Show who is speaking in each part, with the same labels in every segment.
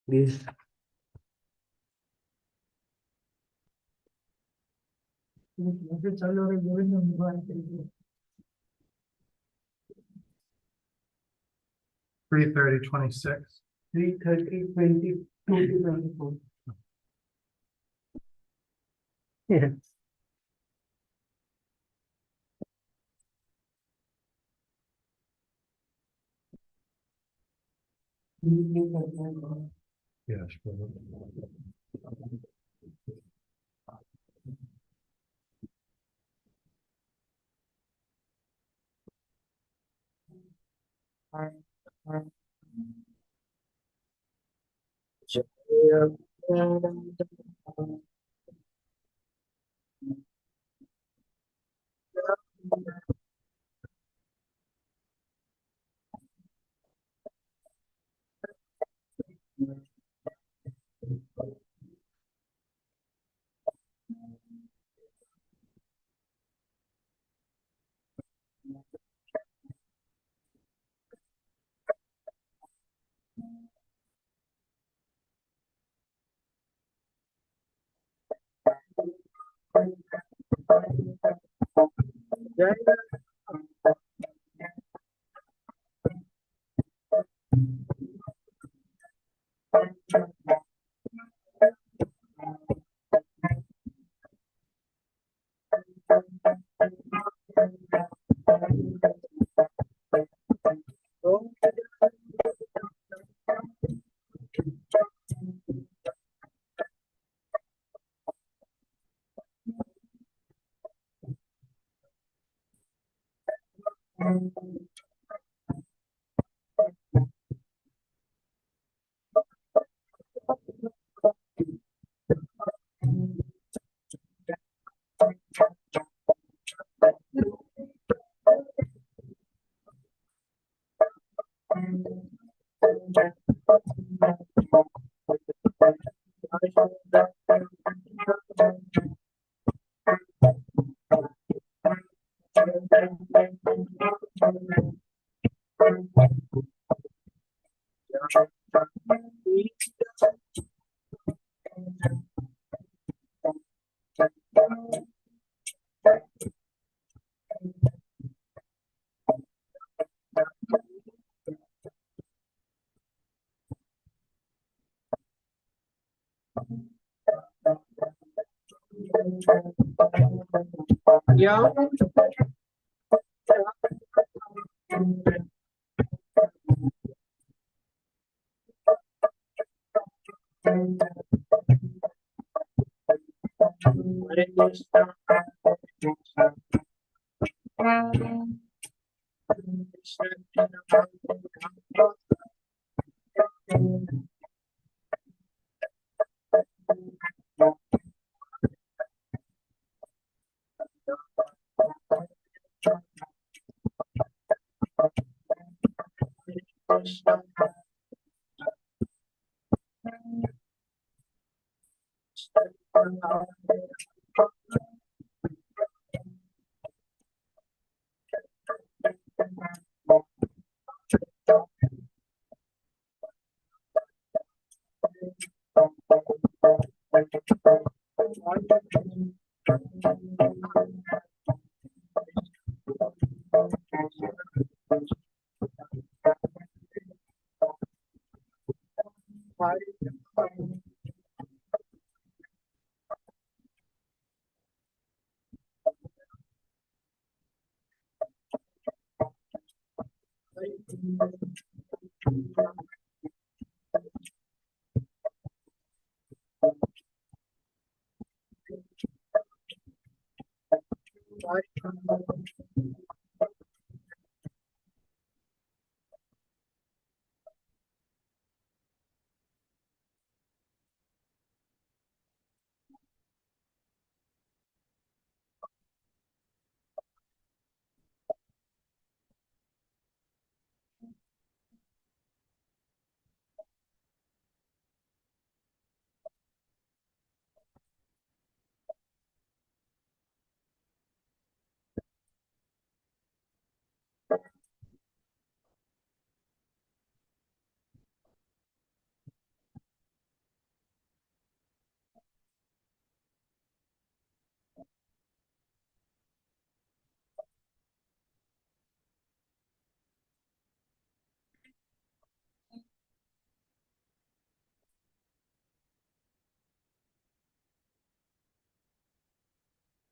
Speaker 1: This
Speaker 2: 3:30:26.
Speaker 1: 3:30:22 Yes.
Speaker 2: Yes.
Speaker 1: Yeah.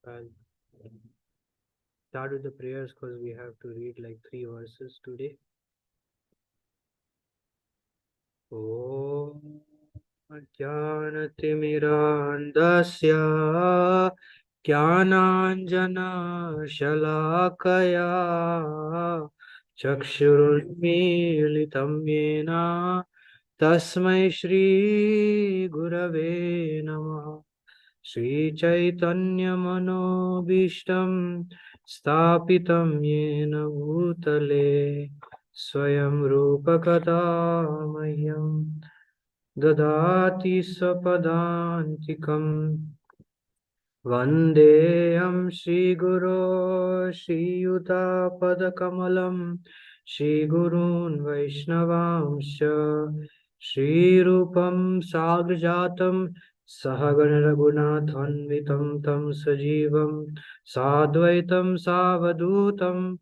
Speaker 1: I'll start with the prayers because we have to read like 3 verses today. Om Jnanatimirandasya Jnananjana Chakshurunmilitam Yena Tasmai Shri Gurave Namaha Shri Chaitanya Manobishtam Stapitam Yena Bhutale Swayam Rupa Kadamahyam Dadati Sapadantikam Vandeham Shri Guru Shri Yuta Padakamalam Shri Gurun Vaishnavamsha Shri Rupam Sagrajatam Sahagana Raghunathanvitam Tam Sajivam Sadvaitam Savadutam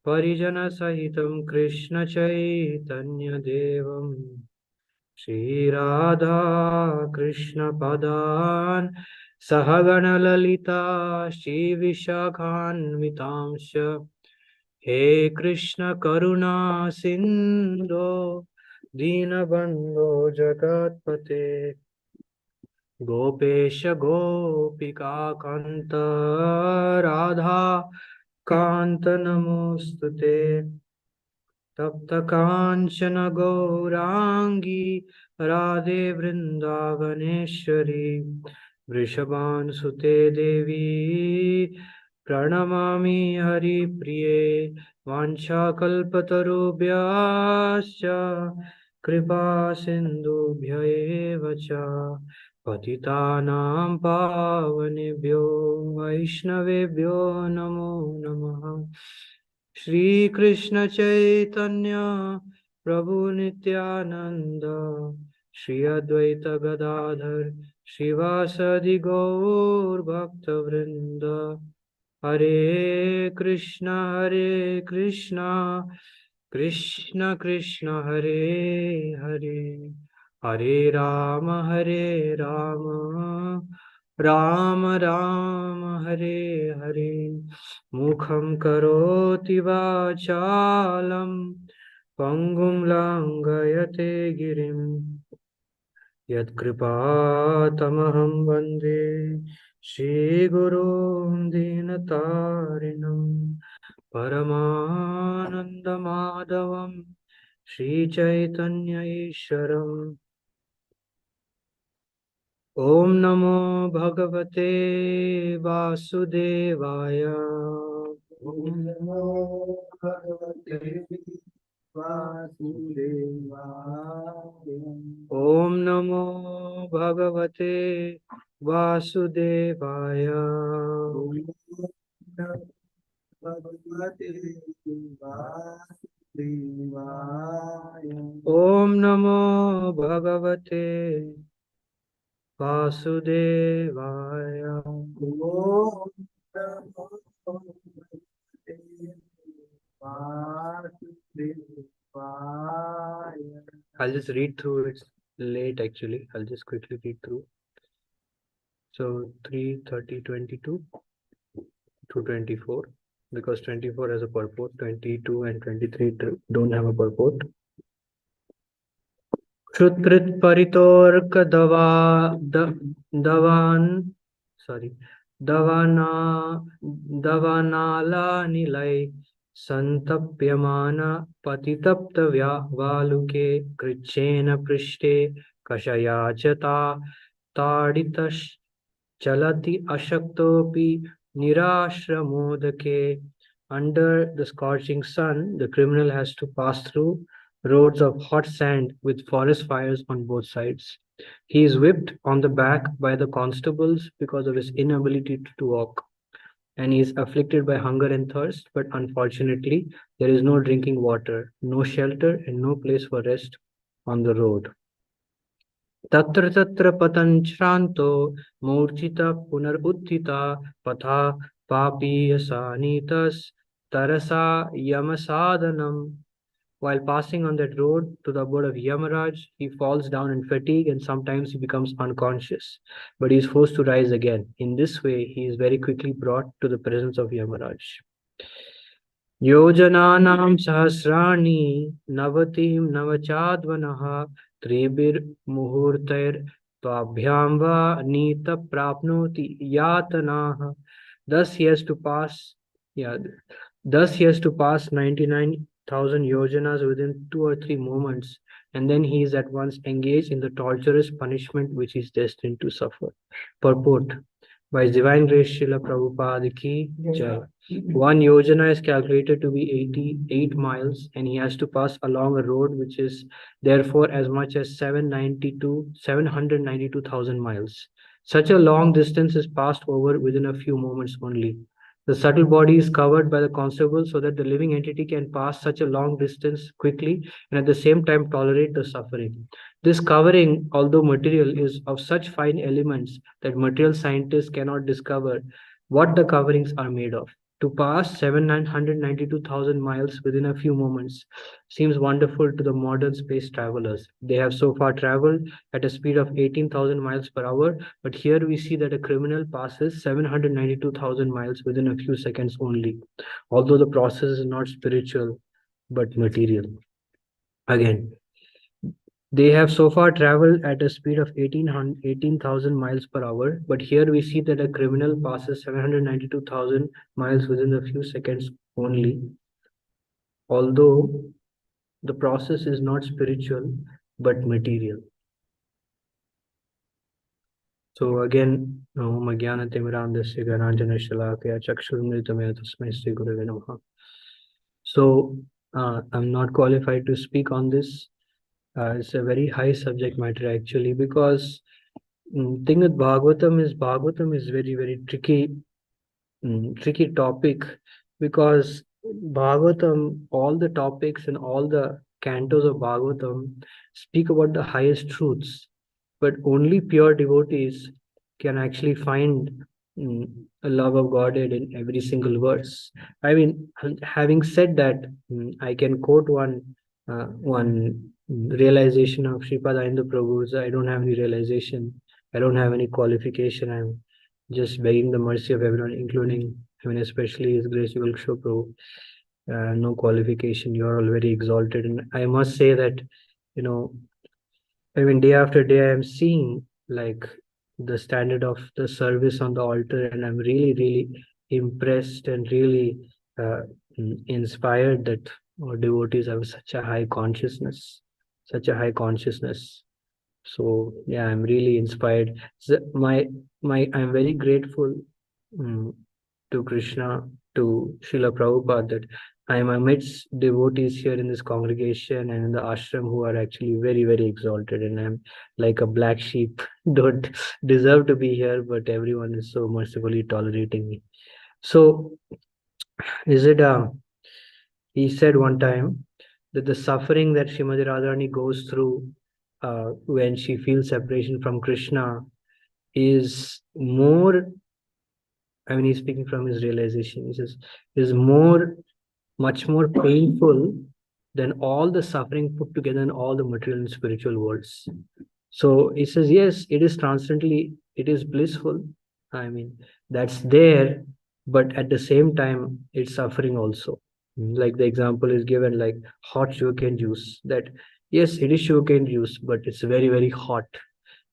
Speaker 1: Parijana Sahitam Krishna Chaitanya Devam Shri Radha Krishna Padan Sahagana Lalita Shri Vishakhanvitamsha He Krishna Karuna Sindhu Dinabandho Jagatpate Gopesha Gopika Kanta Radha Kanta Namostute तप्त कांचन गौरांगी राधे वृंदावनेश्वरी वृषभानुसुते देवी प्रणमामि हरिप्रिये वाञ्छाकल्पतरुभ्यश्च कृपा सिन्धुभ्य एव च पतितानां पावनेभ्यो वैष्णवेभ्यो नमो नमः श्री कृष्ण चैतन्य प्रभु नित्यानंद श्री अद्वैत गदाधर श्रीवासदि गौर भक्त वृंद हरे कृष्ण कृष्ण कृष्ण हरे हरे हरे हरे राम राम राम हरे हरे मुखं करोति वाचालं पङ्गुं लङ्घयते गिरिं यत्कृपातमहं वन्दे श्रीगुरुं दीनतारिणं परमानन्दमाधवं श्रीचैतन्य ईश्वरम् ॐ नमो भगवते वासुदेवाय
Speaker 2: ॐ नमो भगवते वासुदेवाय
Speaker 1: ॐ नमो भगवते वासुदेवाय
Speaker 2: ॐ भगवते वासुदेवाय
Speaker 1: ॐ नमो भगवते वासुदेवाय
Speaker 2: ॐ नमो भगवते वासुदेवाय
Speaker 1: I'll just read through. It's late actually. I'll just quickly read through. So 3:30, 22 to 24, because 24 has a purport, 22 and 23 don't have a purport. Shutrit परितोर्क दवान sorry दवाना दवानाला निलय संतप्यमान पतितप्त वालुके कृच्छेन पृष्ठे कषयाचता ताडितश्चलति अशक्तोऽपि निराश्रमोदके. Under the scorching sun, the criminal has to pass through roads of hot sand with forest fires on both sides. He is whipped on the back by the constables because of his inability to walk, and he is afflicted by hunger and thirst, but unfortunately, there is no drinking water, no shelter, and no place for rest on the road. तत्र तत्र पतञ्छ्रान्तो मूर्छितः पुनरुत्थितः पथा पापीयसानीतस्तरसा यमसाधनम्. While passing on that road to the abode of Yamaraj, he falls down in fatigue and sometimes he becomes unconscious, but he is forced to rise again. In this way, he is very quickly brought to the presence of Yamaraj. योजनानां सहस्राणि नवतिं नवचाद्वनः त्रिभिर्मुहूर्तैर्त्वाभ्यां वा नीत प्राप्नोति यातनाः. Thus he has to pass, yeah, thus he has to pass 99,000 yojanas within 2 or 3 moments, and then he is at once engaged in the torturous punishment which he is destined to suffer. Purport. By His Divine Grace, Srila Prabhupada Ki Jai. One yojana is calculated to be 88 miles, and he has to pass along a road which is therefore as much as 792,000 miles. Such a long distance is passed over within a few moments only. The subtle body is covered by the constable so that the living entity can pass such a long distance quickly and at the same time tolerate the suffering. This covering, although material, is of such fine elements that material scientists cannot discover what the coverings are made of. To pass 792,000 miles within a few moments seems wonderful to the modern space travelers. They have so far traveled at a speed of 18,000 miles per hour, but here we see that a criminal passes 792,000 miles within a few seconds only, although the process is not spiritual but material. Again, they have so far traveled at a speed of 18,000 miles per hour, but here we see that a criminal passes 792,000 miles within a few seconds only, although the process is not spiritual but material. So again, Om Ajnanatimmirandasya Gyananjana Chakshurmritamaya Tasmai Sri Gurave Namaha. So I'm not qualified to speak on this. It's a very high subject matter actually, because thing with Bhagavatam is very, very tricky topic, because Bhagavatam, all the topics and all the cantos of Bhagavatam speak about the highest truths, but only pure devotees can actually find a love of Godhead in every single verse. I mean, having said that, I can quote one realization of Sripada Indu Prabhu's. I don't have any realization. I don't have any qualification. I'm just begging the mercy of everyone, including, I mean, especially His Grace Kishore Prabhu. No qualification. You are all very exalted, and I must say that, you know, I mean, day after day, I am seeing like the standard of the service on the altar, and I'm really, really impressed and really inspired that our devotees have such a high consciousness, such a high consciousness. So yeah, I'm really inspired. So I'm very grateful to Krishna, to Srila Prabhupada, that I am amidst devotees here in this congregation and in the ashram who are actually very, very exalted, and I'm like a black sheep, don't deserve to be here, but everyone is so mercifully tolerating me. So is it he said one time that the suffering that Srimati Radharani goes through when she feels separation from Krishna is more, I mean, he's speaking from his realization. He says, is much more painful than all the suffering put together in all the material and spiritual worlds. So he says, yes, it is transcendently, it is blissful. I mean, that's there, but at the same time, it's suffering also. Like the example is given, like hot sugarcane juice, that yes, it is sugarcane juice, but it's very, very hot.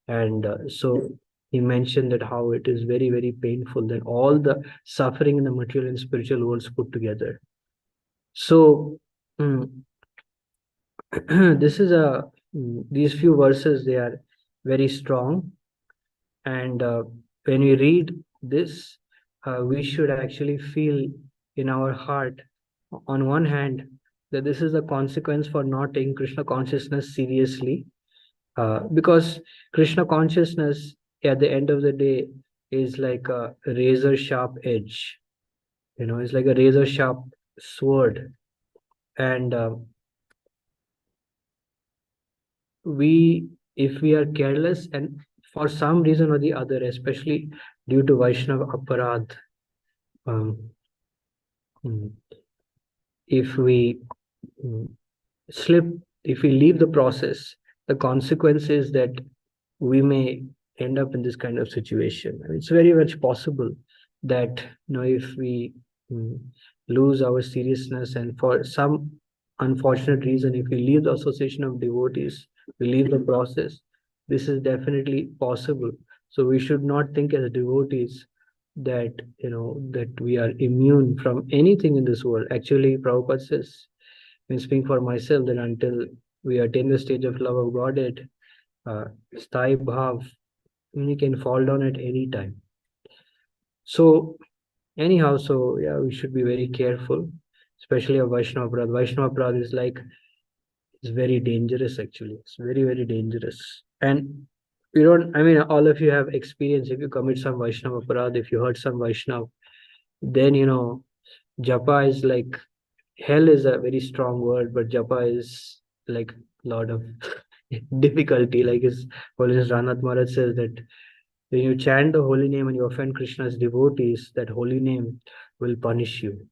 Speaker 1: And so he mentioned that how it is very, very painful than all the suffering in the material and spiritual worlds put together. So this is these few verses, they are very strong, and when we read this, we should actually feel in our heart, on one hand, that this is a consequence for not taking Krishna consciousness seriously, because Krishna consciousness at the end of the day is like a razor sharp edge, it's like a razor sharp sword, and if we are careless and for some reason or the other, especially due to Vaishnava aparadh, um, if we slip, if we leave the process, the consequence is that we may end up in this kind of situation. I mean, it's very much possible that, if we mm, lose our seriousness, and for some unfortunate reason, if we leave the association of devotees, we leave the process, this is definitely possible. So we should not think as devotees that, that we are immune from anything in this world. Actually, Prabhupada says, when speaking for myself, that until we attain the stage of love of Godhead, uh, Sthai Bhav, you can fall down at any time. So anyhow, so yeah, we should be very careful, especially of Vaishnava Prad. Vaishnava Prad is like, it's very dangerous actually. It's very, very dangerous. And you don't, I mean, all of you have experience. If you commit some Vaishnava Prad, if you hurt some Vaishnava, then japa is like, hell is a very strong word, but japa is like a lot of difficulty. Like his Holiness Ranath Maharaj says that when you chant the holy name and you offend Krishna's devotees, that holy name will punish you.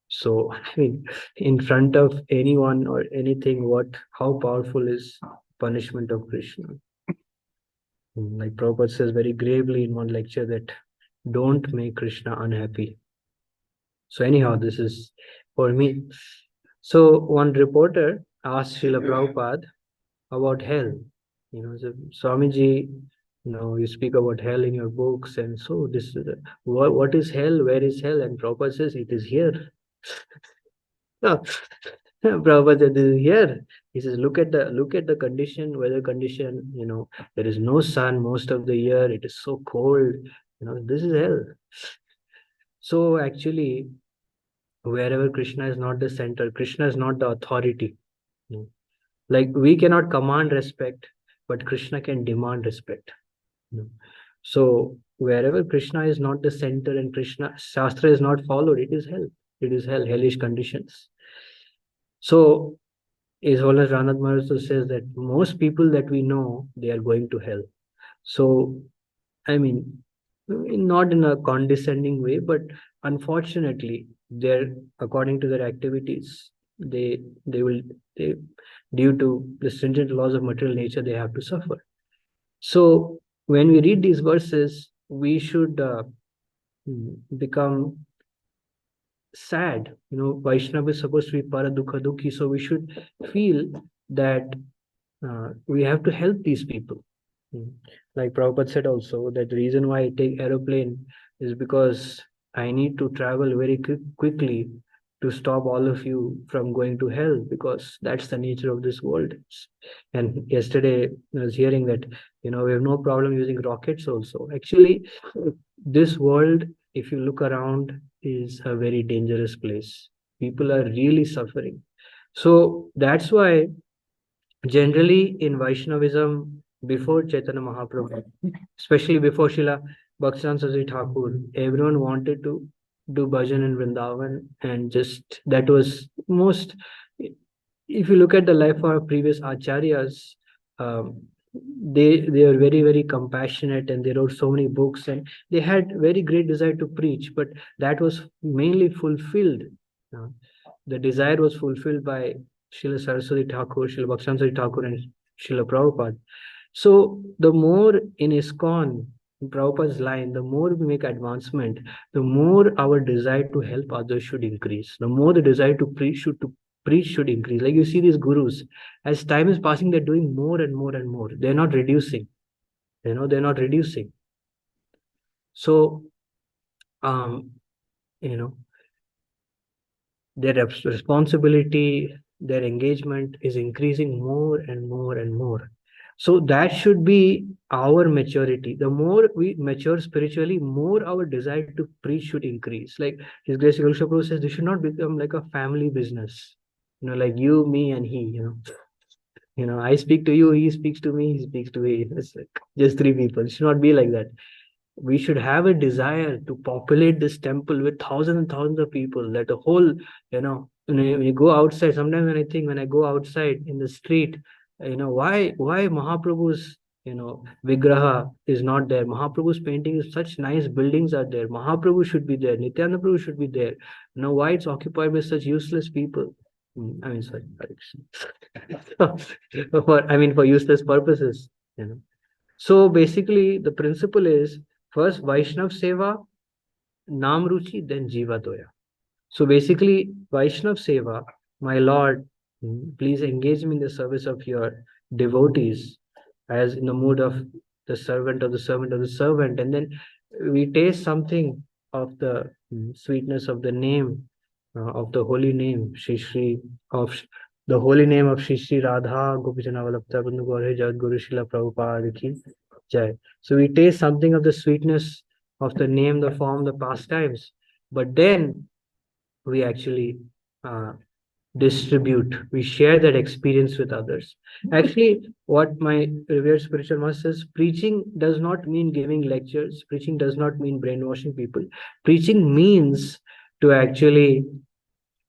Speaker 1: So, I mean, in front of anyone or anything, how powerful is punishment of Krishna? Like Prabhupada says very gravely in one lecture that don't make Krishna unhappy. So anyhow, this is for me. So one reporter asked Srila Prabhupada about hell. So Swamiji, you speak about hell in your books, and so this is what is hell? Where is hell? And Prabhupada says it is here. No, Prabhupada said, this is here. He says, look at the condition, weather condition. There is no sun most of the year. It is so cold. This is hell. So actually, wherever Krishna is not the center, Krishna is not the authority. Like we cannot command respect, but Krishna can demand respect. So wherever Krishna is not the center and Krishna Shastra is not followed, it is hell. It is hell, hellish conditions. So His Holiness Ranath Maharaj says that most people that we know, they are going to hell. So, I mean, not in a condescending way, but unfortunately, they're according to their activities, they will they due to the stringent laws of material nature, they have to suffer. So when we read these verses, we should become sad. Vaishnava is supposed to be paradukha dukhi, so we should feel that we have to help these people. Like Prabhupada said also, that the reason why I take aeroplane is because I need to travel very quickly to stop all of you from going to hell, because that's the nature of this world. And yesterday I was hearing that, we have no problem using rockets also. Actually, this world, if you look around, is a very dangerous place. People are really suffering. So that's why generally in Vaishnavism, before Chaitanya Mahaprabhu, especially before Srila Bhaktivedanta Saraswati Thakur, everyone wanted to do bhajan in Vrindavan, and just that was most. If you look at the life of our previous acharyas, um, they were very, very compassionate, and they wrote so many books, and they had very great desire to preach, but that was mainly fulfilled. Uh, the desire was fulfilled by Srila Saraswati Thakur, Srila Bhaktivedanta Thakur, and Srila Prabhupada. So the more in ISKCON, in Prabhupada's line, the more we make advancement, the more our desire to help others should increase. The more the desire to preach should increase. Like you see these gurus, as time is passing, they're doing more and more and more. They're not reducing. They're not reducing. So, um, you know, their responsibility, their engagement is increasing more and more and more. So that should be our maturity. The more we mature spiritually, more our desire to preach should increase. Like His Grace Guru Prabhu says, this should not become like a family business. Like you, me, and he. I speak to you, he speaks to me, he speaks to me. It's like just three people. It should not be like that. We should have a desire to populate this temple with thousands and thousands of people, that the whole, when you go outside, sometimes when I go outside in the street, why Mahaprabhu's, Vigraha is not there. Mahaprabhu's painting is such nice buildings are there. Mahaprabhu should be there. Nityananda Prabhu should be there. Why it's occupied by such useless people? I mean, sorry, Hare Krishna. For useless purposes, you know. So basically, the principle is first Vaishnav Seva, Nam Ruchi, then Jiva Doya. So basically, Vaishnav Seva, my Lord, please engage me in the service of your devotees as in the mood of the servant of the servant of the servant. And then we taste something of the sweetness of the name, of the holy name, of the holy name of Shri Radha Gopijana Vallabha Bandhu Gaur Jagat Guru Srila Prabhupada ki Jai. So we taste something of the sweetness of the name, the form, the pastimes. But then we actually uh, distribute, we share that experience with others. Actually, what my revered spiritual master says, preaching does not mean giving lectures, preaching does not mean brainwashing people. Preaching means to actually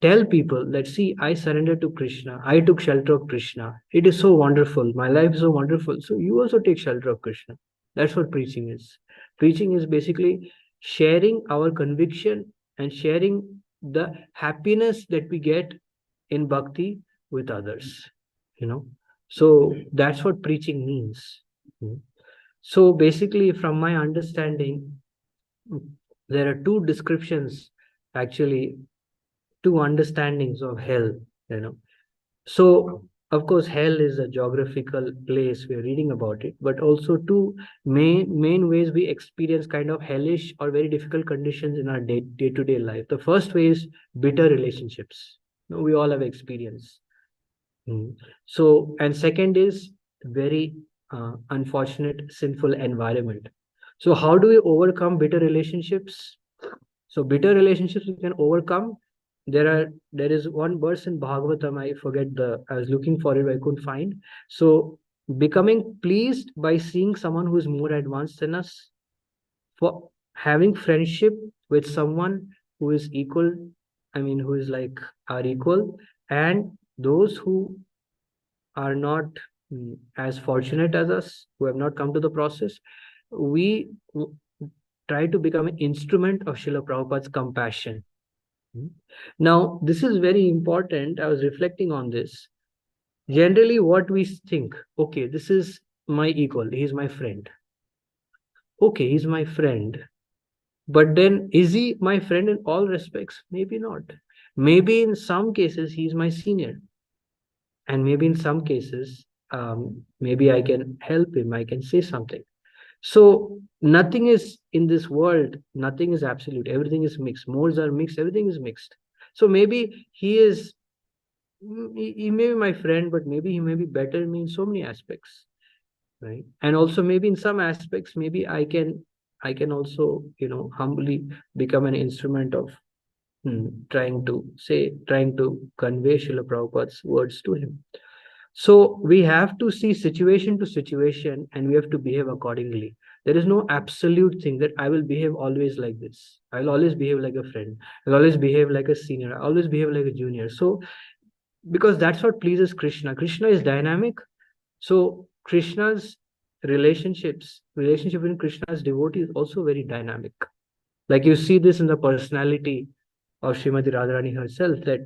Speaker 1: tell people that, see, I surrendered to Krishna, I took shelter of Krishna, it is so wonderful, my life is so wonderful, so you also take shelter of Krishna. That's what preaching is. Preaching is basically sharing our conviction and sharing the happiness that we get in bhakti with others, you know. So that's what preaching means. So basically, from my understanding, there are two descriptions, actually two understandings of hell, you know. So of course hell is a geographical place, we are reading about it, but also two main ways we experience kind of hellish or very difficult conditions in our day-to-day life. The first way is bitter relationships. We all have experience. So, and second is very unfortunate sinful environment. So how do we overcome bitter relationships? So bitter relationships we can overcome. There is one verse in Bhagavatam, I forget I was looking for it, I couldn't find. So becoming pleased by seeing someone who is more advanced than us, for having friendship with someone who is equal, who is like our equal, and those who are not as fortunate as us, who have not come to the process, we try to become an instrument of Srila Prabhupada's compassion. Now, this is very important. I was reflecting on this. Generally, what we think, okay, this is my equal, he's my friend. Okay, he's my friend. But then, is he my friend in all respects? Maybe not. Maybe in some cases, he's my senior. And maybe in some cases, maybe I can help him, I can say something. So nothing is in this world, nothing is absolute. Everything is mixed. Modes are mixed. Everything is mixed. So maybe he may be my friend, but maybe he may be better in me in so many aspects, right? And also maybe in some aspects, maybe I can also, humbly become an instrument of trying to convey Srila Prabhupada's words to him. So we have to see situation to situation and we have to behave accordingly. There is no absolute thing that I will behave always like this. I'll always behave like a friend. I'll always behave like a senior. I'll always behave like a junior. So because that's what pleases Krishna. Krishna is dynamic. So Krishna's relationship with Krishna's devotee is also very dynamic. Like you see this in the personality of Srimati Radharani herself, that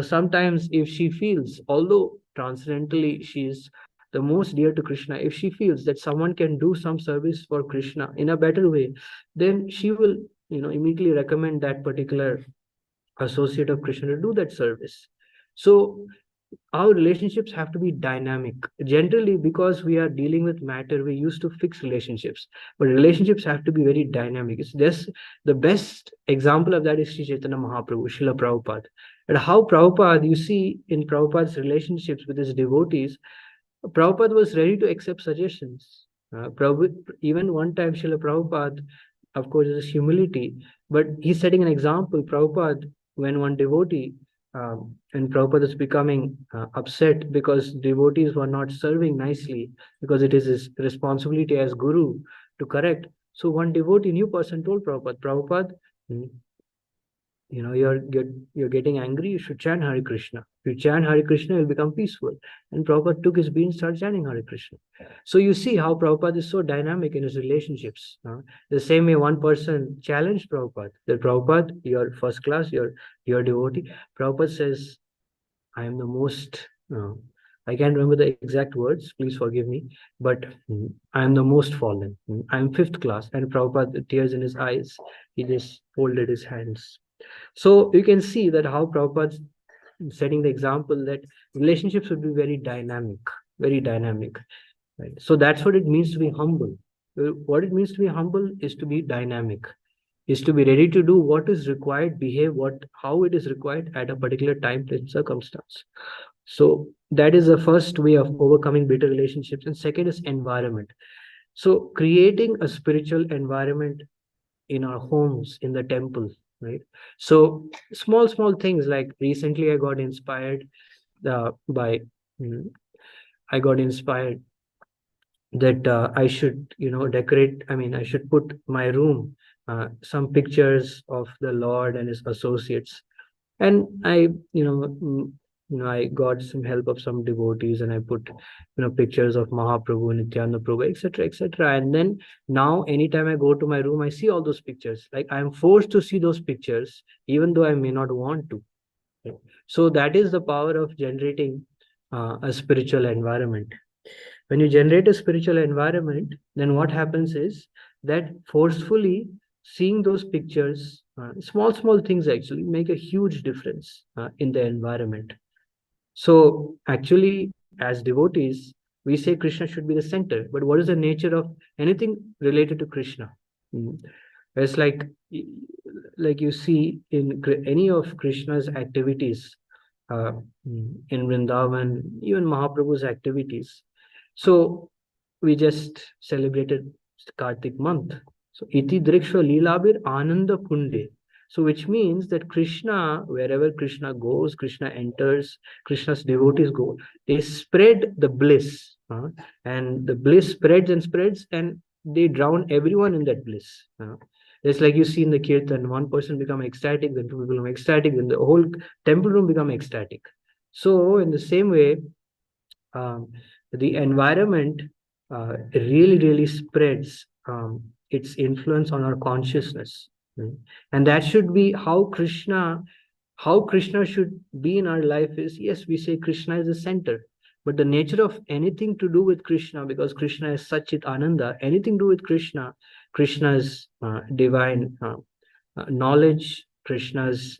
Speaker 1: sometimes if she feels, although transcendentally she is the most dear to Krishna, if she feels that someone can do some service for Krishna in a better way, then she will immediately recommend that particular associate of Krishna to do that service. So our relationships have to be dynamic. Generally, because we are dealing with matter, we used to fix relationships, but relationships have to be very dynamic. It's just the best example of that is Sri Chaitanya Mahaprabhu, Srila Prabhupada. And how Prabhupada, you see in Prabhupada's relationships with his devotees, Prabhupada was ready to accept suggestions. Even one time, Srila Prabhupada, of course, is humility, but he's setting an example. Prabhupada, when one devotee, and Prabhupada is becoming upset because devotees were not serving nicely, because it is his responsibility as guru to correct. So one devotee, new person, told Prabhupada, hmm, you're getting angry, you should chant Hare Krishna. If you chant Hare Krishna, you'll become peaceful. And Prabhupada took his bean and started chanting Hare Krishna. So you see how Prabhupada is so dynamic in his relationships. The same way one person challenged Prabhupada, that Prabhupada, you're first class, you're devotee. Prabhupada says, I am the most, I can't remember the exact words, please forgive me, but I am the most fallen. I am fifth class. And Prabhupada, the tears in his eyes, he just folded his hands. So you can see that how Prabhupada's setting the example that relationships should be very dynamic, very dynamic. Right? So that's what it means to be humble. What it means to be humble is to be dynamic, is to be ready to do what is required, behave how it is required at a particular time, place, circumstance. So that is the first way of overcoming bitter relationships. And second is environment. So creating a spiritual environment in our homes, in the temple, right? So small things, like recently I got inspired by mm, I got inspired that I should, decorate. I mean, I should put my room, some pictures of the Lord and his associates. And I got some help of some devotees, and I put, pictures of Mahaprabhu, Nityananda Prabhu, etc., etc. And then now, anytime I go to my room, I see all those pictures. Like I am forced to see those pictures, even though I may not want to. Right? So that is the power of generating a spiritual environment. When you generate a spiritual environment, then what happens is that forcefully seeing those pictures, small things actually make a huge difference in the environment. So actually, as devotees, we say Krishna should be the center, but what is the nature of anything related to Krishna? Mm. It's like you see in any of Krishna's activities, uh, in Vrindavan, even Mahaprabhu's activities. So we just celebrated Kartik month. So iti driksha lilabir ananda kunde. So which means that Krishna, wherever Krishna goes, Krishna enters, Krishna's devotees go, they spread the bliss, and the bliss spreads and spreads, and they drown everyone in that bliss. It's like you see in the kirtan, one person become ecstatic, then two people become ecstatic, then the whole temple room become ecstatic. So in the same way, um, the environment really spreads its influence on our consciousness. And that should be how Krishna should be in our life. Is, yes, we say Krishna is the center, but the nature of anything to do with Krishna, because Krishna is Satchit Ananda, anything to do with Krishna's divine knowledge, Krishna's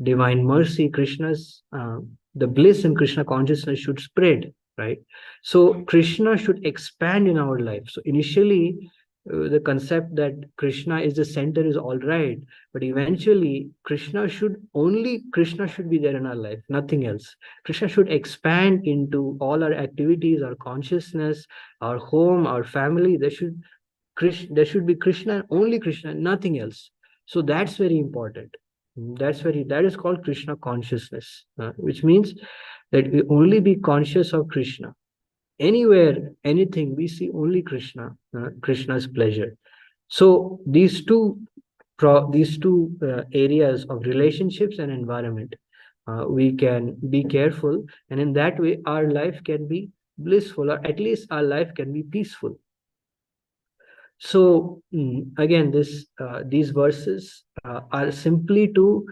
Speaker 1: divine mercy, Krishna's the bliss in Krishna consciousness should spread, right? So Krishna should expand in our life. So initially, the concept that Krishna is the center is all right, but eventually Krishna should be there in our life, nothing else. Krishna should expand into all our activities, our consciousness, our home, our family. There should be Krishna, only Krishna, nothing else. So that's very important. That is called Krishna consciousness, which means that we only be conscious of Krishna. Anywhere, anything, we see only Krishna, Krishna's pleasure. So these two areas of relationships and environment, we can be careful, and in that way, our life can be blissful, or at least our life can be peaceful. So again, these verses are simply to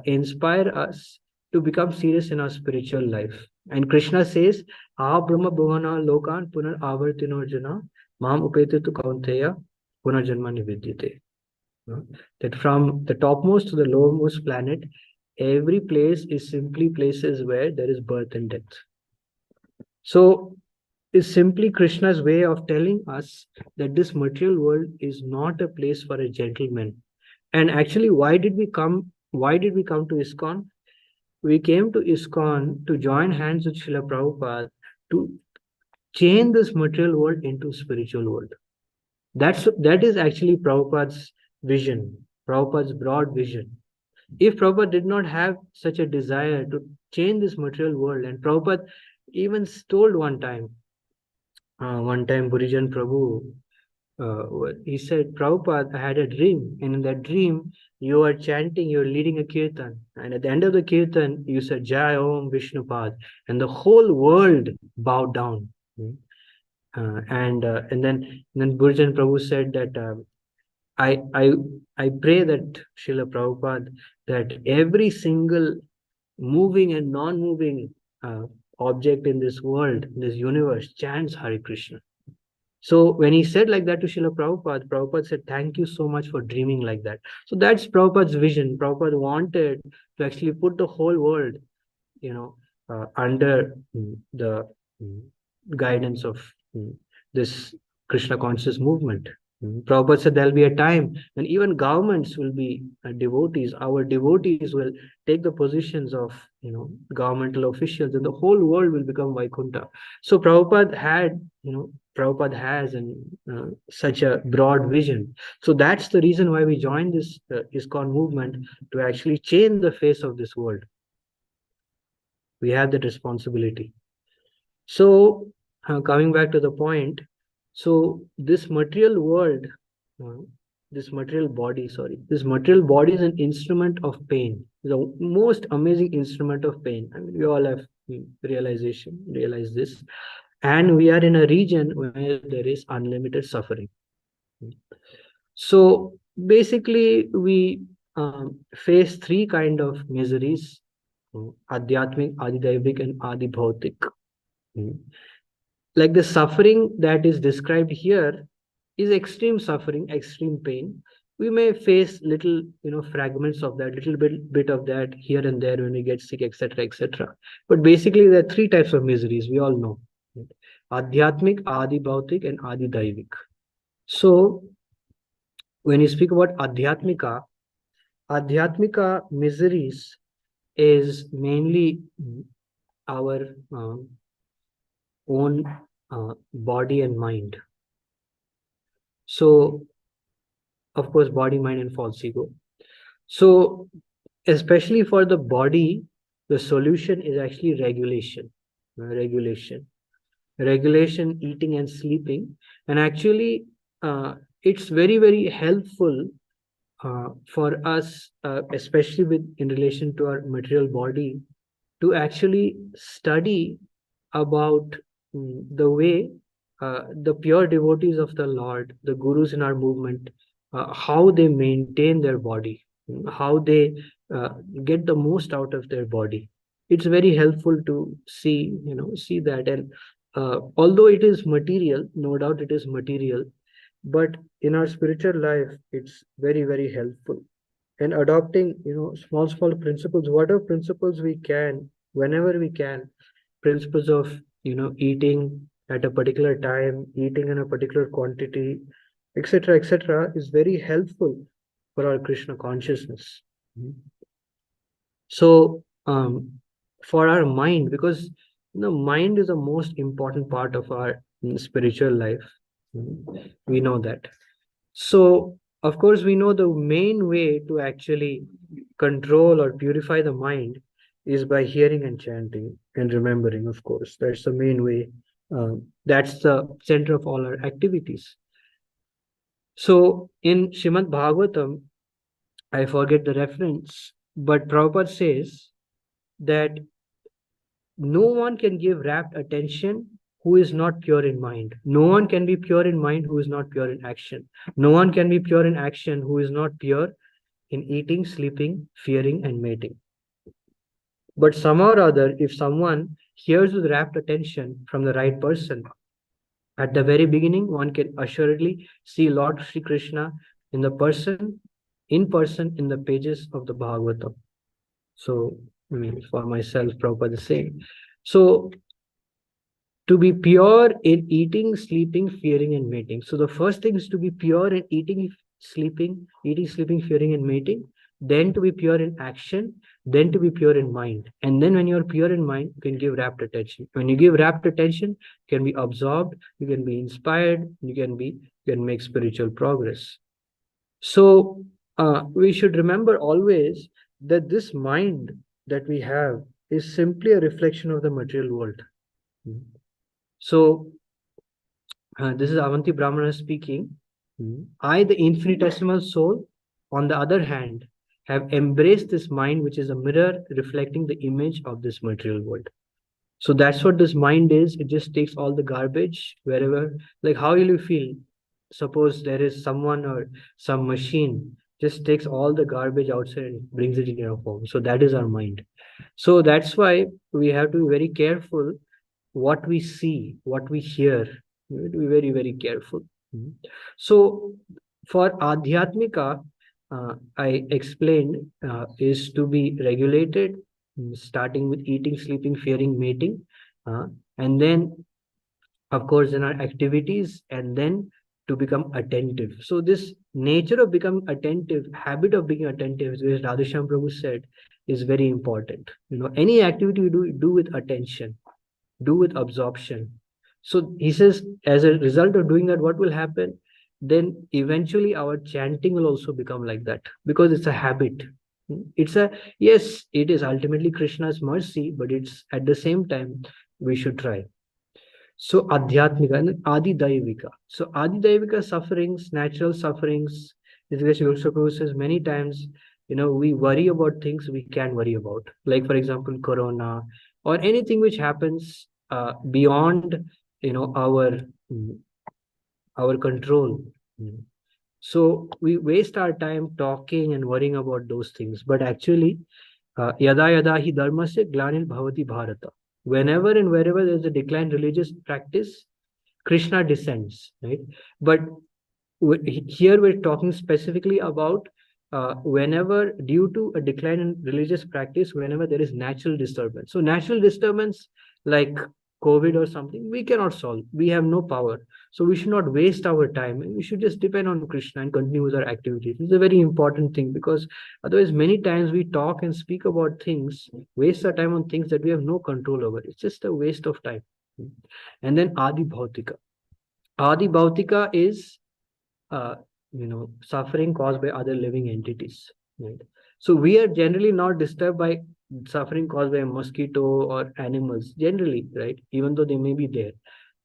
Speaker 1: inspire us to become serious in our spiritual life. And Krishna says, "Ah Brahma Bhavana Lokan Punar Avartino Jana Mam Upetitu Kaunteya Punarjanma Nividyate." That from the topmost to the lowermost planet, every place is simply places where there is birth and death. So is simply Krishna's way of telling us that this material world is not a place for a gentleman. And actually, why did we come? Why did we come to ISKCON? We came to ISKCON to join hands with Srila Prabhupada to change this material world into spiritual world. That is actually Prabhupada's vision, Prabhupada's broad vision. If Prabhupada did not have such a desire to change this material world, and Prabhupada even told one time Burijan Prabhu, he said, Prabhupada, I had a dream, and in that dream, you are chanting, you're leading a kirtan, and at the end of the kirtan, you said Jai Om Vishnupad, and the whole world bowed down. And then Burijan Prabhu said that I pray that Srila Prabhupada, that every single moving and non-moving object in this world, in this universe, chants Hare Krishna. So when he said like that to Srila Prabhupada, Prabhupada said, "Thank you so much for dreaming like that." So that's Prabhupada's vision. Prabhupada wanted to actually put the whole world, under the mm, guidance of this Krishna conscious movement. Prabhupada said there'll be a time when even governments will be devotees. Our devotees will take the positions of governmental officials, and the whole world will become Vaikuntha. So Prabhupada has such a broad vision. So that's the reason why we joined this ISKCON movement, to actually change the face of this world. We have that responsibility. So coming back to the point, so this material world, uh, this material body, is an instrument of pain, the most amazing instrument of pain. I mean, we all have realize this, and we are in a region where there is unlimited suffering. So basically we face three kind of miseries: adhyatmic, adidaivic, and adibhautik. Like the suffering that is described here is extreme suffering, extreme pain. We may face little, fragments of that, little bit of that here and there when we get sick, etc., etc. But basically, there are three types of miseries. We all know: adhyatmic, adi bhautik, and adi daivik. So when you speak about adhyatmika miseries is mainly our own body and mind. So, of course, body, mind, and false ego. So, especially for the body, the solution is actually regulation, regulation, eating and sleeping. And actually, it's very, very helpful for us, especially in relation to our material body, to actually study about the way the pure devotees of the Lord, the gurus in our movement, how they maintain their body, how they get the most out of their body. It's very helpful to see that. And although it is material, no doubt it is material, but in our spiritual life, it's very, very helpful. And adopting, small principles, whatever principles we can, whenever we can, principles of eating at a particular time, eating in a particular quantity, etc., is very helpful for our Krishna consciousness. So for our mind, because mind is the most important part of our spiritual life. We know that. So of course we know the main way to actually control or purify the mind is by hearing and chanting and remembering. Of course, that's the main way. That's the center of all our activities. So in Shrimad Bhagavatam, I forget the reference, but Prabhupada says that no one can give rapt attention who is not pure in mind. No one can be pure in mind who is not pure in action. No one can be pure in action who is not pure in eating, sleeping, fearing, and mating. But somehow or other, if someone hears with rapt attention from the right person, at the very beginning, one can assuredly see Lord Sri Krishna in person in the pages of the Bhagavatam. So, I mean, for myself, Prabhupada is saying. So, to be pure in eating, sleeping, fearing, and mating. So, the first thing is to be pure in sleeping, fearing, and mating. Then to be pure in action, then to be pure in mind. And then when you're pure in mind, you can give rapt attention. When you give rapt attention, you can be absorbed, you can be inspired, you can make spiritual progress. So we should remember always that this mind that we have is simply a reflection of the material world. So this is Avanti Brahmana speaking. I, the infinitesimal soul, on the other hand, have embraced this mind, which is a mirror reflecting the image of this material world. So that's what this mind is. It just takes all the garbage wherever. Like, how will you feel? Suppose there is someone or some machine just takes all the garbage outside and brings it in your home. So that is our mind. So that's why we have to be very careful what we see, what we hear. We have to be very, very careful. Mhm. So for Adhyatmika, I explained, is to be regulated, starting with eating, sleeping, fearing, mating, uh, and then, of course, in our activities, and then to become attentive. So this nature of becoming attentive, habit of being attentive, as Radhesham Prabhu said, is very important. Any activity you do with attention, do with absorption. So he says, as a result of doing that, what will happen? Then eventually our chanting will also become like that, because it's a habit. It's a, yes, it is ultimately Krishna's mercy, but it's at the same time we should try. So Adhyatmika and Adi Daivika. So Adi Daivika sufferings, natural sufferings, is where Shri says many times, we worry about things we can worry about. Like, for example, Corona or anything which happens beyond, our our control. Mm. So we waste our time talking and worrying about those things. But actually, yada yada hi dharmasya glanir bhavati bharata. Whenever and wherever there's a decline in religious practice, Krishna descends, right? But here we're talking specifically about whenever, due to a decline in religious practice, whenever there is natural disturbance. So natural disturbance like COVID or something, we cannot solve. We have no power. So we should not waste our time, and we should just depend on Krishna and continue with our activities. It's a very important thing, because otherwise many times we talk and speak about things, waste our time on things that we have no control over. It's just a waste of time. And then Adi Bhautika. Adi Bhautika is uh, suffering caused by other living entities, right? So we are generally not disturbed by suffering caused by a mosquito or animals, generally, right? Even though they may be there.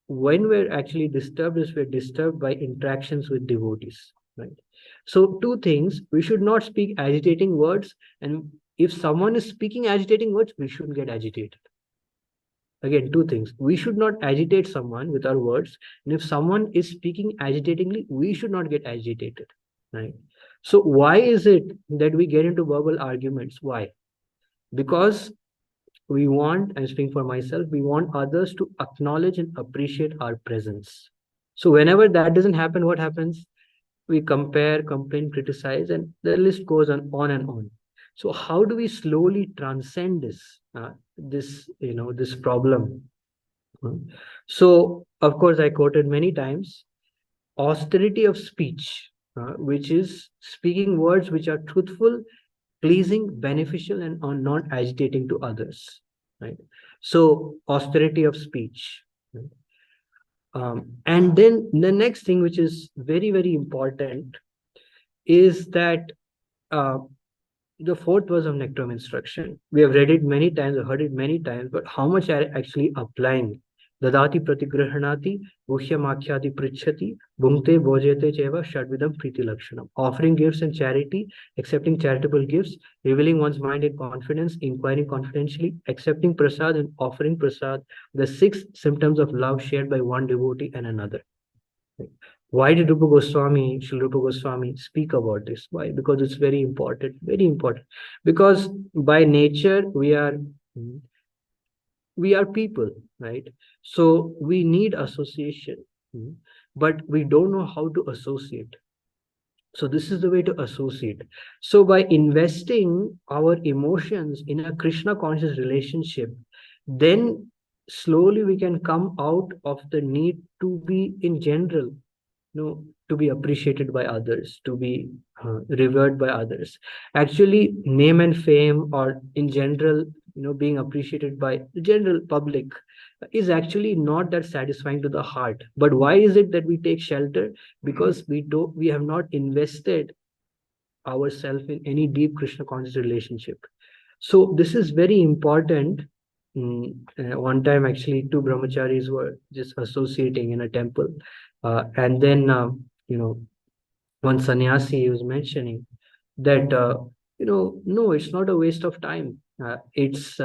Speaker 1: When we're actually disturbed is we're disturbed by interactions with devotees, right? So two things: we should not speak agitating words, and if someone is speaking agitating words, we shouldn't get agitated. Again, two things: we should not agitate someone with our words, and if someone is speaking agitatingly, we should not get agitated, right? So why is it that we get into verbal arguments? Why? Because we want, I'm speaking for myself, we want others to acknowledge and appreciate our presence. So whenever that doesn't happen, what happens? We compare, complain, criticize, and the list goes on and on. So how do we slowly transcend this problem? So, of course, I quoted many times austerity of speech, which is speaking words which are truthful, pleasing, beneficial, and are not agitating to others. Right. So, austerity of speech. Right? And then the next thing, which is very, very important, is that uh, the fourth verse of nectar of instruction. We have read it many times, heard it many times, but how much are actually applying? Dadati pratigrahanati, guhyamakhyati pritchati, bhungte bhojete cheva shadvidam priti lakshanam. Offering gifts and charity, accepting charitable gifts, revealing one's mind in confidence, inquiring confidentially, accepting prasad and offering prasad, the six symptoms of love shared by one devotee and another. Why did Rupa Goswami, Srila Rupa Goswami, speak about this? Why? Because it's very important, very important. Because by nature we are people, right? So we need association, but we don't know how to associate. So this is the way to associate. So by investing our emotions in a Krishna conscious relationship, then slowly we can come out of the need to be in general, to be appreciated by others, to be revered by others. Actually, name and fame, or in general, being appreciated by the general public, is actually not that satisfying to the heart. But why is it that we take shelter? Because we have not invested ourselves in any deep Krishna conscious relationship. So this is very important. One time, actually, two brahmacharis were just associating in a temple, and then one sannyasi was mentioning that no, it's not a waste of time. It's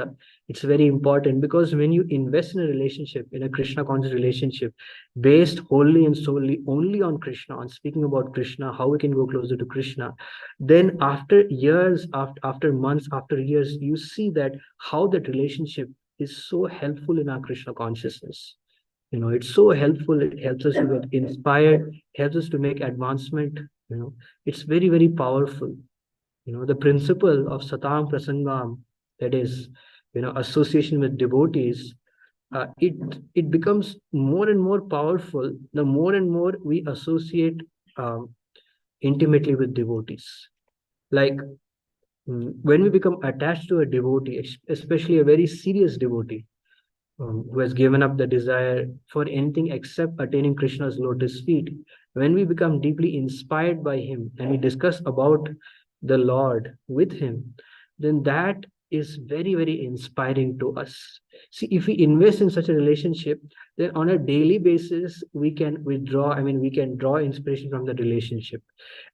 Speaker 1: It's very important, because when you invest in a relationship, in a Krishna conscious relationship, based wholly and solely only on Krishna, on speaking about Krishna, how we can go closer to Krishna, then after years, after months, after years, you see that how that relationship is so helpful in our Krishna consciousness. It's so helpful. It helps us to get inspired, helps us to make advancement. It's very, very powerful. The principle of Satam Prasangam, that is, association with devotees, it becomes more and more powerful the more and more we associate um, intimately with devotees. Like, when we become attached to a devotee, especially a very serious devotee, who has given up the desire for anything except attaining Krishna's lotus feet, when we become deeply inspired by him and we discuss about the Lord with him, then that is very, very inspiring to us. See, if we invest in such a relationship, then on a daily basis, we can withdraw, we can draw inspiration from the relationship.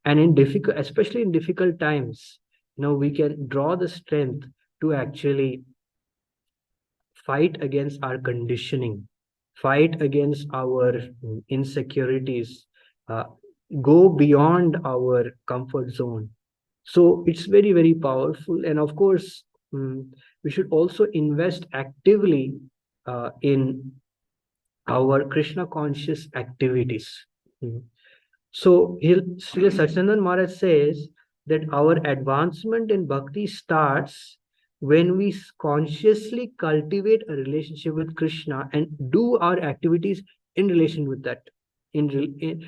Speaker 1: And in difficult, especially in difficult times, we can draw the strength to actually fight against our conditioning, fight against our insecurities, uh, go beyond our comfort zone. So it's very, very powerful. And of course, we should also invest actively in our Krishna conscious activities. Mm. So Srila Satyanandan Maharaj says that our advancement in bhakti starts when we consciously cultivate a relationship with Krishna and do our activities in relation with that, in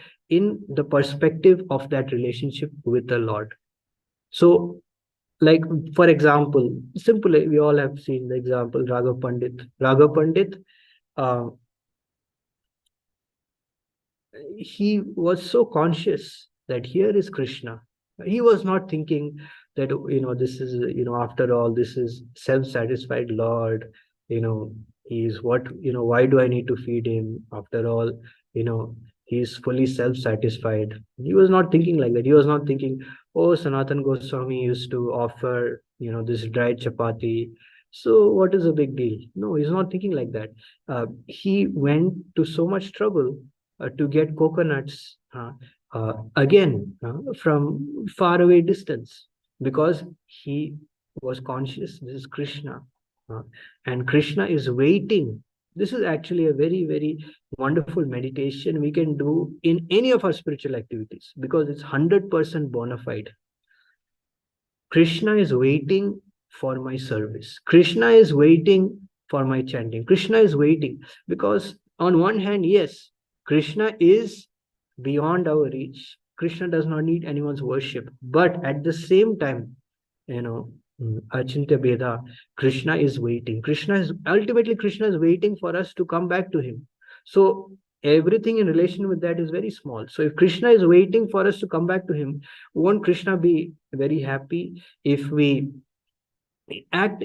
Speaker 1: the perspective of that relationship with the Lord. So, like, for example, simple, we all have seen the example, Raghav Pandit. Raghav Pandit, uh, he was so conscious that here is Krishna. He was not thinking that, this is, after all, this is self-satisfied Lord. He's what, why do I need to feed him? After all, you know, he's fully self-satisfied. He was not thinking like that. He was not thinking, oh, Sanatan Goswami used to offer, this dried chapati. So what is a big deal? No, he's not thinking like that. He went to so much trouble to get coconuts again from far away distance, because he was conscious this is Krishna, uh, and Krishna is waiting. This is actually a very, very wonderful meditation we can do in any of our spiritual activities, because it's 100% bona fide. Krishna is waiting for my service. Krishna is waiting for my chanting. Krishna is waiting because, on one hand, yes, Krishna is beyond our reach. Krishna does not need anyone's worship. But at the same time, Achintya Beda, Krishna is waiting. Krishna is waiting for us to come back to him. So everything in relation with that is very small. So if Krishna is waiting for us to come back to him, won't Krishna be very happy if we act,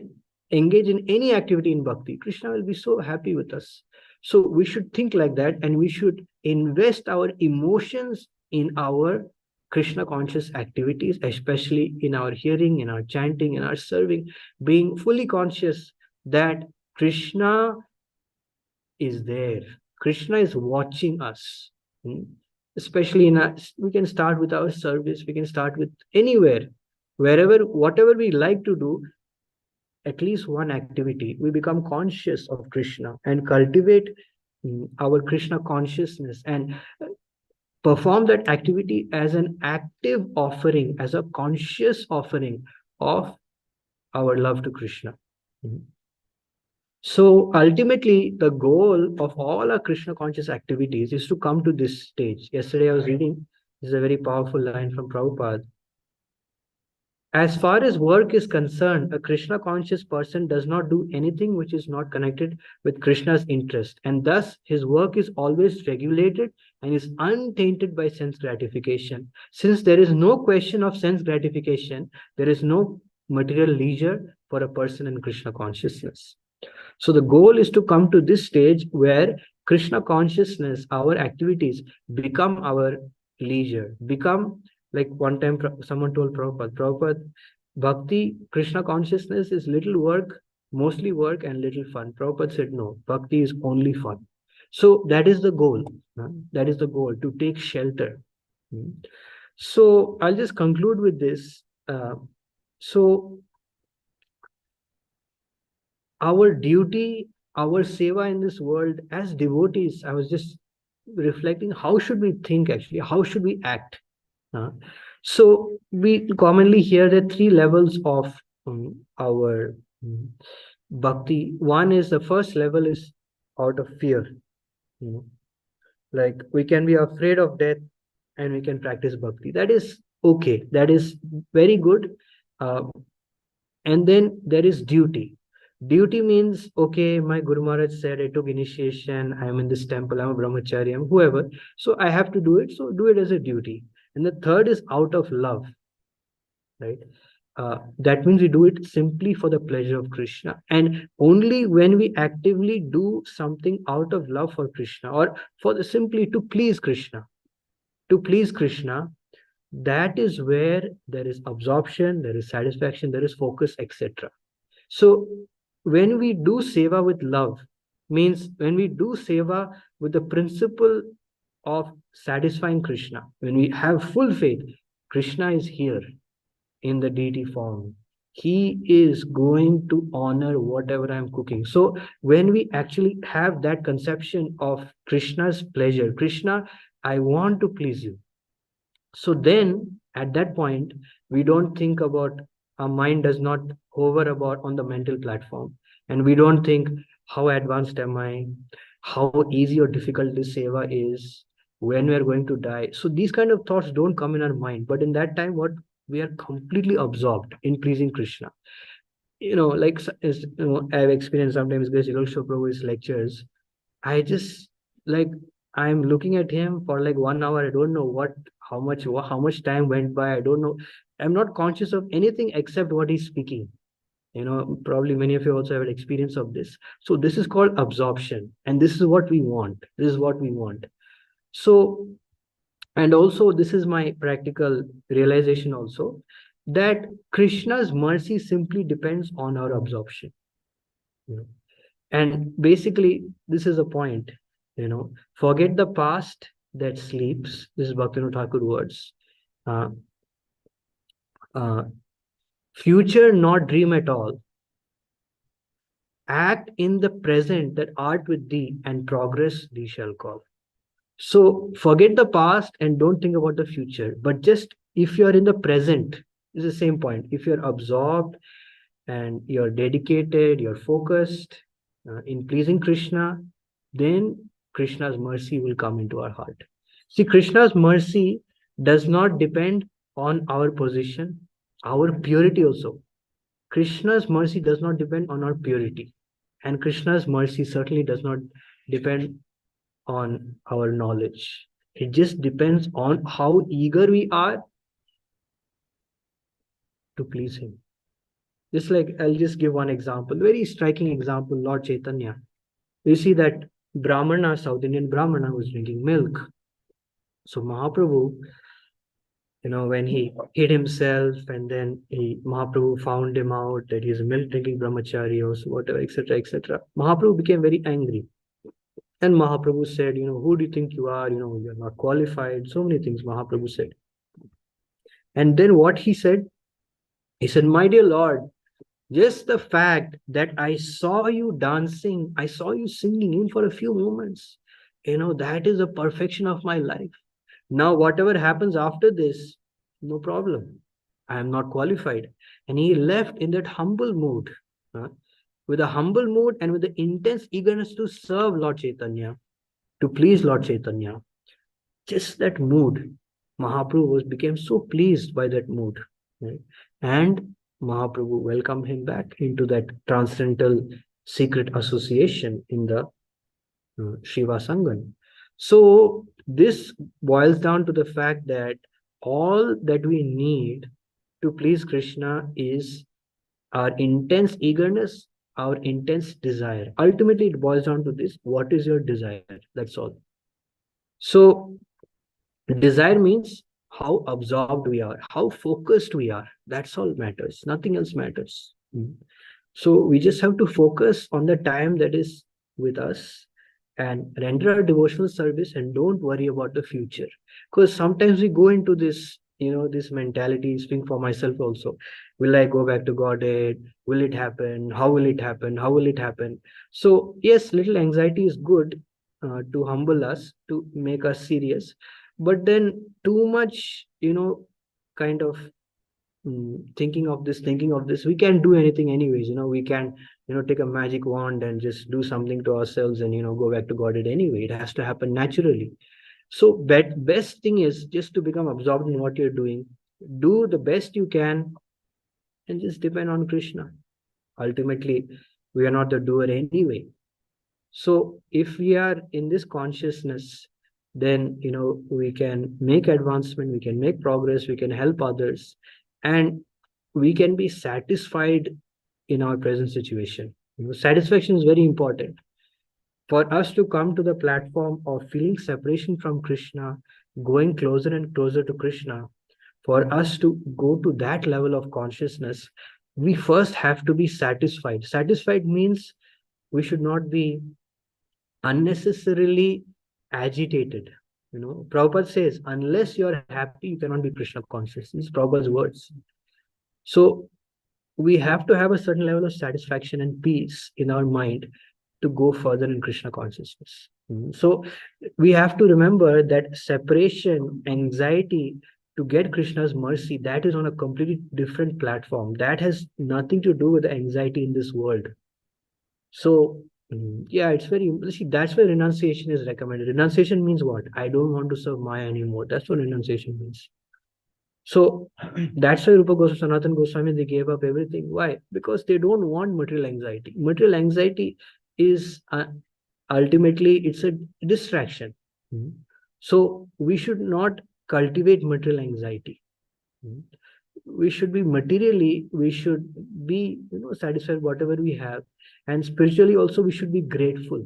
Speaker 1: engage in any activity in bhakti? Krishna will be so happy with us. So we should think like that, and we should invest our emotions in our Krishna conscious activities, especially in our hearing, in our chanting, in our serving, being fully conscious that Krishna is there. Krishna is watching us. Especially we can start with our service, we can start with anywhere, wherever, whatever we like to do, at least one activity, we become conscious of Krishna and cultivate our Krishna consciousness, and perform that activity as an active offering, as a conscious offering of our love to Krishna. So ultimately, the goal of all our Krishna conscious activities is to come to this stage. Yesterday I was reading, this is a very powerful line from Prabhupada. As far as work is concerned, a Krishna conscious person does not do anything which is not connected with Krishna's interest, and thus his work is always regulated and is untainted by sense gratification. Since there is no question of sense gratification, there is no material leisure for a person in Krishna consciousness. So the goal is to come to this stage where Krishna consciousness, our activities, become our leisure, become like one time someone told Prabhupada, Bhakti, Krishna consciousness is little work mostly work and little fun. Prabhupada said, no, bhakti is only fun. So that is the goal. That is the goal, to take shelter. Hmm. So I'll just conclude with this. So our duty, our seva in this world as devotees, I was just reflecting, how should we think actually? How should we act? Uh, so we commonly hear the three levels of our bhakti. One is, the first level is out of fear. You know, like we can be afraid of death and we can practice bhakti. That is okay. That is very good. Uh, and then there is duty. Duty means, okay, my Guru Maharaj said I took initiation, I'm in this temple, I'm a brahmachari, I'm whoever. So I have to do it. So do it as a duty. And the third is out of love, right? That means we do it simply for the pleasure of Krishna. And only when we actively do something out of love for Krishna, or for the simply to please Krishna, that is where there is absorption, there is satisfaction, there is focus, etc. So when we do seva with love, means when we do seva with the principle of satisfying Krishna, when we have full faith, Krishna is here in the deity form. He is going to honor whatever I'm cooking. So when we actually have that conception of Krishna's pleasure, Krishna, I want to please you. So then at that point, we don't think about, our mind does not hover about on the mental platform. And we don't think, how advanced am I? How easy or difficult this seva is? When we are going to die? So these kind of thoughts don't come in our mind. But in that time, what we are completely absorbed in pleasing Krishna. Like I've experienced sometimes Grace Prabhu's lectures. I just like I'm looking at him for like 1 hour. I don't know how much time went by. I don't know. I'm not conscious of anything except what he's speaking. Probably many of you also have an experience of this. So this is called absorption, and this is what we want. This is what we want. So, and also this is my practical realization also, that Krishna's mercy simply depends on our absorption. You know, and basically, this is a point, forget the past that sleeps. This is Bhaktivinoda Thakur words. Uh, uh, Future not dream at all. Act in the present that art with thee, and progress thee shall call. So forget the past and don't think about the future. But just if you are in the present, it's the same point. If you're absorbed and you're dedicated, you're focused in pleasing Krishna, then Krishna's mercy will come into our heart. See, Krishna's mercy does not depend on our position, our purity also. Krishna's mercy does not depend on our purity. And Krishna's mercy certainly does not depend on our knowledge. It just depends on how eager we are to please Him. Just like, I'll just give one example, very striking example, Lord Chaitanya. You see that Brahmana, South Indian Brahmana, was drinking milk. So Mahaprabhu, when he hid himself, and then Mahaprabhu found him out that he's a milk drinking brahmachari or whatever, etc., etc. Mahaprabhu became very angry. And Mahaprabhu said, who do you think you are? You're not qualified. So many things Mahaprabhu said. And then what he said? He said, my dear Lord, just the fact that I saw you dancing, I saw you singing even for a few moments, that is the perfection of my life. Now, whatever happens after this, no problem. I am not qualified. And he left in that humble mood, with a humble mood and with the intense eagerness to serve Lord Chaitanya, to please Lord Chaitanya. Just that mood. Mahaprabhu became so pleased by that mood. Right? And Mahaprabhu welcomed him back into that transcendental secret association in the Shiva Sangam. So this boils down to the fact that all that we need to please Krishna is our intense eagerness, our intense desire. Ultimately, it boils down to this: what is your desire? That's all. So desire means how absorbed we are, how focused we are. That's all matters. Nothing else matters. So we just have to focus on the time that is with us and render our devotional service and don't worry about the future. Because sometimes we go into this, this mentality, speaking for myself also. Will I go back to Godhead? Will it happen? How will it happen? How will it happen? So, yes, little anxiety is good to humble us, to make us serious. But then too much, kind of thinking of this, we can't do anything anyways. We can, take a magic wand and just do something to ourselves and, go back to Godhead anyway. It has to happen naturally. So best thing is just to become absorbed in what you're doing. Do the best you can and just depend on Krishna. Ultimately, we are not the doer anyway. So if we are in this consciousness, then we can make advancement, we can make progress, we can help others, and we can be satisfied in our present situation. Satisfaction is very important. For us to come to the platform of feeling separation from Krishna, going closer and closer to Krishna, for us to go to that level of consciousness, we first have to be satisfied. Satisfied means we should not be unnecessarily agitated. Prabhupada says, unless you're happy, you cannot be Krishna conscious. These Prabhupada's words. So we have to have a certain level of satisfaction and peace in our mind to go further in Krishna consciousness. So we have to remember that separation, anxiety to get Krishna's mercy, that is on a completely different platform. That has nothing to do with the anxiety in this world. So yeah, it's very, see, that's why renunciation is recommended. Renunciation means what? I don't want to serve Maya anymore. That's what renunciation means. So that's why Rupa Goswami, Sanatana Goswami, they gave up everything. Why? Because they don't want material anxiety. Material anxiety is ultimately it's a distraction. So we should not cultivate material anxiety. We should be materially, we should be satisfied whatever we have, and spiritually also we should be grateful.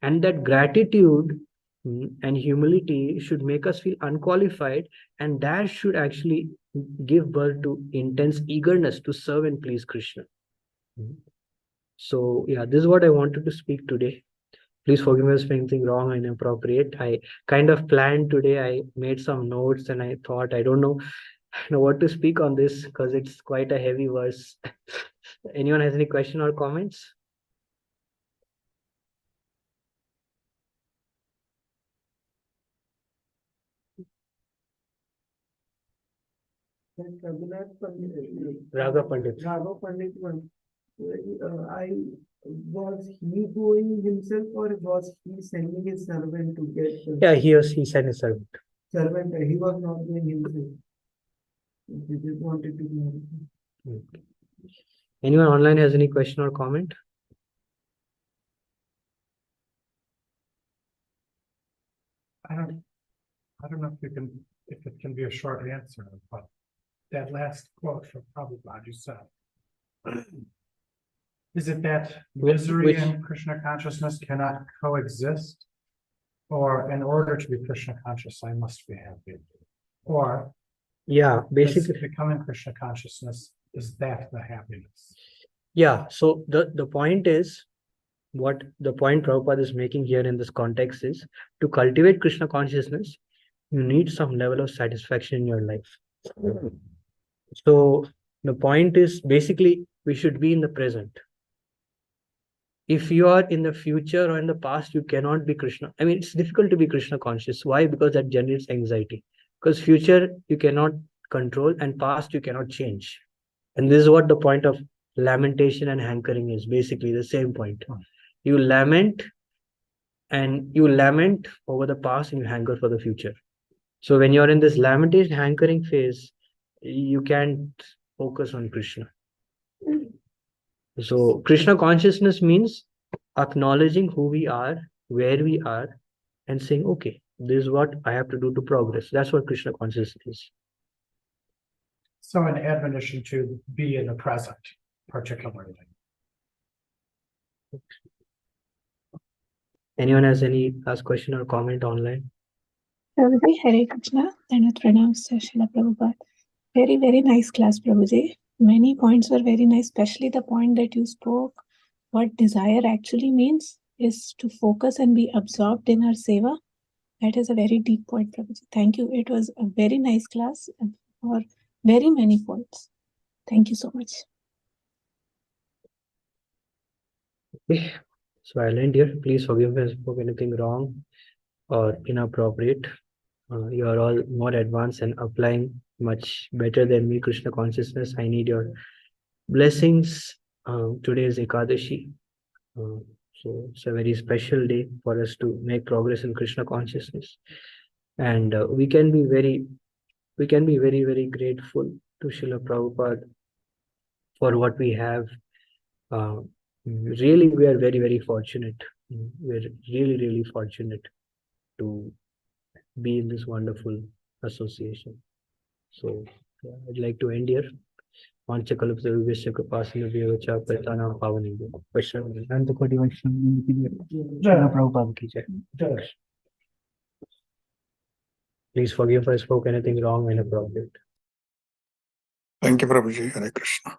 Speaker 1: And that gratitude and humility should make us feel unqualified, and that should actually give birth to intense eagerness to serve and please Krishna. So yeah, this is what I wanted to speak today. Please forgive me for anything wrong and inappropriate. I kind of planned today, I made some notes and I thought, I don't know what to speak on this because it's quite a heavy verse. Anyone has any question or comments? Raga Pandit.
Speaker 2: Raghav Pandit one. Was he going himself or was he sending his servant to get the
Speaker 1: Yeah, he sent his servant.
Speaker 2: servant? He was not doing himself. He just wanted to do.
Speaker 1: Anyone online has any question or comment?
Speaker 3: I don't know if it can be a short answer, but that last quote from Prabhupada you said. Is it that misery and Krishna consciousness cannot coexist? Or in order to be Krishna conscious, I must be happy? Or
Speaker 1: yeah, basically
Speaker 3: becoming Krishna consciousness, is that the happiness?
Speaker 1: Yeah, so the point is, what the point Prabhupada is making here in this context is, to cultivate Krishna consciousness, you need some level of satisfaction in your life. So the point is basically we should be in the present. If you are in the future or in the past, you cannot be Krishna. I mean, it's difficult to be Krishna conscious. Why? Because that generates anxiety. Because future you cannot control and past you cannot change. And this is what the point of lamentation and hankering is, basically the same point. You lament over the past and you hanker for the future. So when you're in this lamentation hankering phase, you can't focus on Krishna. So Krishna consciousness means acknowledging who we are, where we are, and saying, okay, this is what I have to do to progress. That's what Krishna consciousness is.
Speaker 3: So an admonition to be in the present, particularly.
Speaker 1: Anyone has any last question or comment online?
Speaker 4: Prabhuji, Hare Krishna, and pranams to Srila Prabhupada. Very, very nice class, Prabhuji. Many points were very nice, especially the point that you spoke. What desire actually means is to focus and be absorbed in our seva. That is a very deep point, Prabhuji. Thank you. It was a very nice class for very many points. Thank you so much.
Speaker 1: Okay, so I'll end here. Please forgive me if I spoke anything wrong or inappropriate. You are all more advanced and applying much better than me Krishna consciousness. I need your blessings. Today is Ekadashi. So it's a very special day for us to make progress in Krishna consciousness. And we can be very, very grateful to Srila Prabhupada for what we have. Really, we are very fortunate. We're really fortunate to be in this wonderful association. So I'd like to end here. Panchakalaptaruvishya Kripasinubhyacha Pratanam Pavanebhyo. Vaishnava Antakoti Vaishnava ki jai. Srila Prabhupada ki jai. Please forgive if I spoke anything wrong and inappropriate.
Speaker 5: Thank you, Prabhuji. Hare Krishna.